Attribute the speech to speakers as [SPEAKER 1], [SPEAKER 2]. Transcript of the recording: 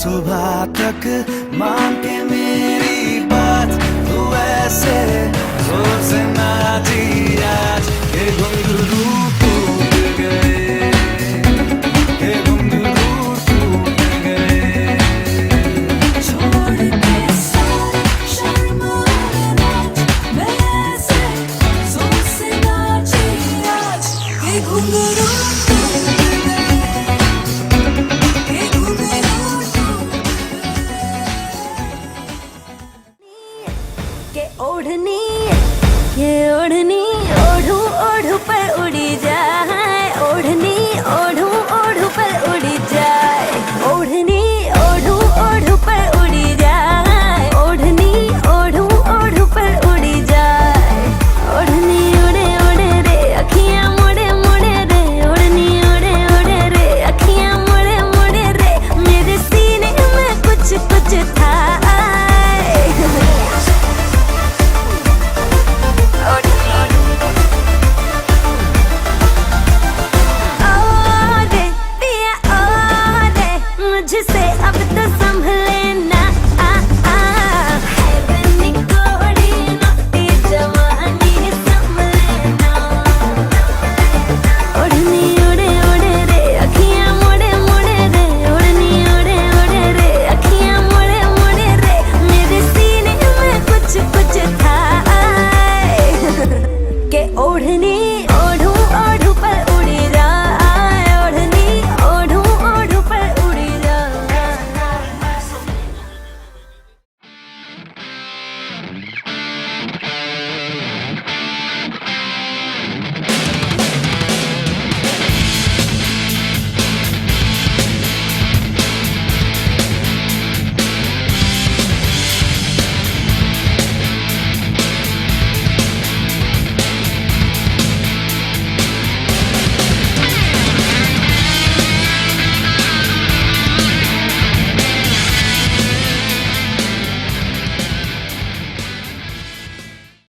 [SPEAKER 1] सुबह तक मान के मेरी बात, तू ऐसे जोर से नाची आज के घुंघरू टूट गए, के घुंघरू टूट गए।
[SPEAKER 2] छोड़ के सारे शर्म और लाज, मैं ऐसे जोर से नाची आज के घुंघरू टूट गए, के घुंघरू टूट
[SPEAKER 3] के ओढ़नी ओढ़ू ओढ़ू पर उड़ी जाए, ओढ़नी ओढ़ू ओढ़ू पर उड़ी जाए, ओढ़नी ओढ़ू ओढ़ू पर उड़ी जाए, ओढ़नी ओढ़ू ओढ़ू पर उड़ी जाए। ओढ़नी उड़े उड़े रे अखियां मुड़े मुड़े रे, ओढ़नी उड़े उड़े रे अखियां मुड़े मुड़े रे, मेरे सीने में कुछ कुछ था। मुझसे अब तो